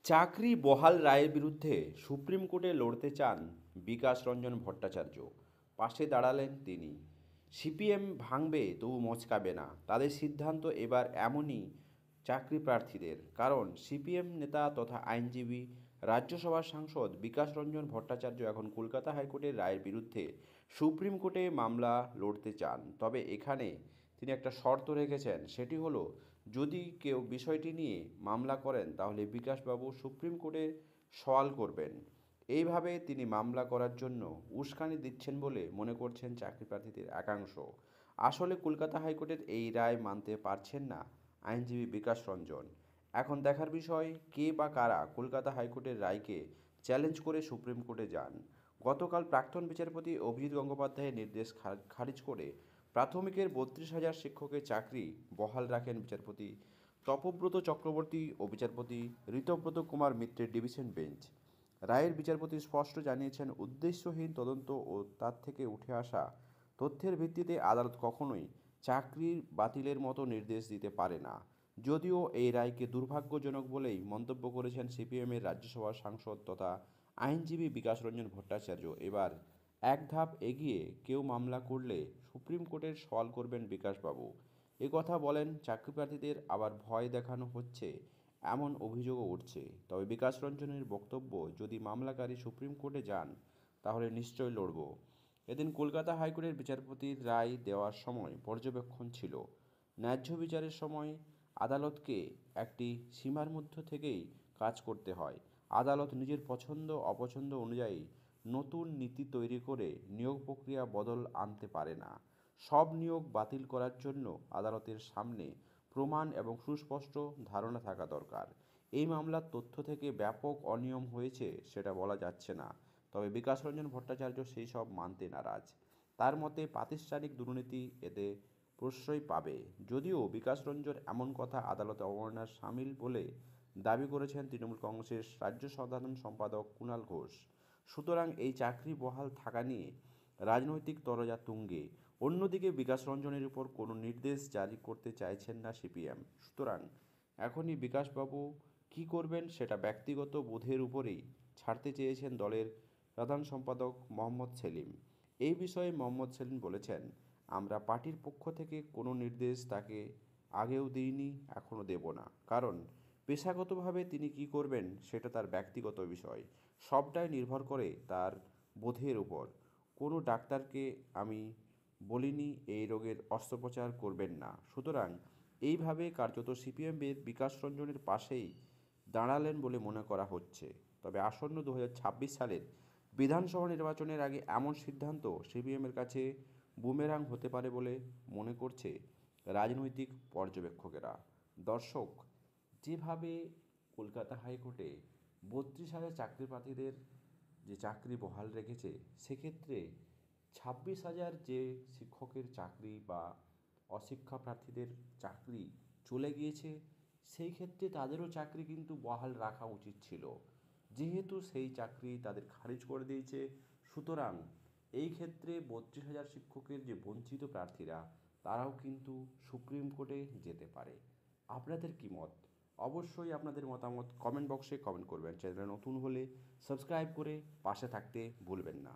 চাকরি বহাল রায়ের বিরুদ্ধে সুপ্রিম কোর্টে লড়তে চান বিকাশ রঞ্জন ভট্টাচার্য। পাশে দাঁড়ালেন তিনি। সিপিএম ভাঙবে তবু মচকাবে না, তাদের সিদ্ধান্ত এবার এমনই চাকরি প্রার্থীদের। কারণ সিপিএম নেতা তথা আইনজীবী রাজ্যসভার সাংসদ বিকাশ রঞ্জন ভট্টাচার্য এখন কলকাতা হাইকোর্টের রায়ের বিরুদ্ধে সুপ্রিম কোর্টে মামলা লড়তে চান। তবে এখানে তিনি একটা শর্ত রেখেছেন, সেটি হলো যদি কেউ বিষয়টি নিয়ে মামলা করেন তাহলে বিকাশবাবু সুপ্রিম কোর্টে সওয়াল করবেন। এইভাবে তিনি মামলা করার জন্য উস্কানি দিচ্ছেন বলে মনে করছেন চাকরি প্রার্থীদের একাংশ। আসলে কলকাতা হাইকোর্টের এই রায় মানতে পারছেন না আইনজীবী বিকাশ রঞ্জন। এখন দেখার বিষয় কে বা কারা কলকাতা হাইকোর্টের রায়কে চ্যালেঞ্জ করে সুপ্রিম কোর্টে যান। গতকাল প্রাক্তন বিচারপতি অভিজিৎ গঙ্গোপাধ্যায়ের নির্দেশ খারিজ করে প্রাথমিকের ৩২,০০০ শিক্ষকের চাকরি বহাল রাখেন বিচারপতি তপব্রত চক্রবর্তী ও বিচারপতি ঋতব্রত কুমার মিত্রের ডিভিশন বেঞ্চ। রায়ের বিচারপতি স্পষ্ট জানিয়েছেন, উদ্দেশ্যহীন তদন্ত ও তার থেকে উঠে আসা তথ্যের ভিত্তিতে আদালত কখনোই চাকরির বাতিলের মতো নির্দেশ দিতে পারে না। যদিও এই রায়কে দুর্ভাগ্যজনক বলেই মন্তব্য করেছেন সিপিএমের রাজ্যসভার সাংসদ তথা আইনজীবী বিকাশ রঞ্জন ভট্টাচার্য। এবার এক ধাপ এগিয়ে কেউ মামলা করলে সুপ্রিম কোর্টের সওয়াল করবেন বিকাশবাবু। কথা বলেন চাকরি প্রার্থীদের আবার ভয় দেখানো হচ্ছে এমন অভিযোগও উঠছে। তবে বিকাশ রঞ্জনের বক্তব্য, যদি মামলাকারী সুপ্রিম কোর্টে যান তাহলে নিশ্চয়ই লড়ব। এদিন কলকাতা হাইকোর্টের বিচারপতির রায় দেওয়ার সময় পর্যবেক্ষণ ছিল। ন্যায্য বিচারের সময় আদালতকে একটি সীমার মধ্য থেকেই কাজ করতে হয়। আদালত নিজের পছন্দ অপছন্দ অনুযায়ী নতুন নীতি তৈরি করে নিয়োগ প্রক্রিয়া বদল আনতে পারে না। সব নিয়োগ বাতিল করার জন্য আদালতের সামনে প্রমাণ এবং সুস্পষ্ট ধারণা থাকা দরকার। এই মামলার তথ্য থেকে ব্যাপক অনিয়ম হয়েছে সেটা বলা যাচ্ছে না। তবে বিকাশ রঞ্জন ভট্টাচার্য সেই সব মানতে নারাজ। তার মতে প্রাতিষ্ঠানিক দুর্নীতি এতে প্রশ্রয় পাবে। যদিও বিকাশ রঞ্জন এমন কথা আদালতে অবমাননার সামিল বলে দাবি করেছেন তৃণমূল কংগ্রেসের রাজ্য সাধারণ সম্পাদক কুণাল ঘোষ। সুতরাং এই চাকরি বহাল থাকা নিয়ে রাজনৈতিক তরজা তুঙ্গে। অন্যদিকে বিকাশ রঞ্জনের উপর কোনো নির্দেশ জারি করতে চাইছেন না সিপিএম। সুতরাং এখনই বিকাশবাবু কী করবেন সেটা ব্যক্তিগত বোধের উপরেই ছাড়তে চেয়েছেন দলের প্রধান সম্পাদক মোহাম্মদ সেলিম। এই বিষয়ে মোহাম্মদ সেলিম বলেছেন, আমরা পার্টির পক্ষ থেকে কোনো নির্দেশ তাকে আগেও দিইনি, এখনও দেব না। কারণ পেশাগতভাবে তিনি কী করবেন সেটা তার ব্যক্তিগত বিষয়। সবটাই নির্ভর করে তার বোধের উপর। কোনো ডাক্তারকে আমি বলিনি এই রোগের অস্ত্রোপচার করবেন না। সুতরাং এইভাবে কার্যত সিপিএম বিকাশ রঞ্জনের পাশেই দাঁড়ালেন বলে মনে করা হচ্ছে। তবে আসন্ন 2026 সালের বিধানসভা নির্বাচনের আগে এমন সিদ্ধান্ত সিপিএমের কাছে বুমেরাং হতে পারে বলে মনে করছে রাজনৈতিক পর্যবেক্ষকেরা। দর্শক, যেভাবে কলকাতা হাইকোর্টে 32,000 চাকরি প্রার্থীদের যে চাকরি বহাল রেখেছে, সেক্ষেত্রে 26,000 যে শিক্ষকের চাকরি বা অশিক্ষা প্রার্থীদের চাকরি চলে গিয়েছে, সেই ক্ষেত্রে তাদেরও চাকরি কিন্তু বহাল রাখা উচিত ছিল। যেহেতু সেই চাকরি তাদের খারিজ করে দিয়েছে, সুতরাং এই ক্ষেত্রে 32,000 শিক্ষকের যে বঞ্চিত প্রার্থীরা, তারাও কিন্তু সুপ্রিম কোর্টে যেতে পারে। আপনাদের কী মত? অবশ্যই আপনাদের মতামত কমেন্ট বক্সে কমেন্ট করবেন। চ্যানেলে নতুন হলে সাবস্ক্রাইব করে পাশে থাকতে ভুলবেন না।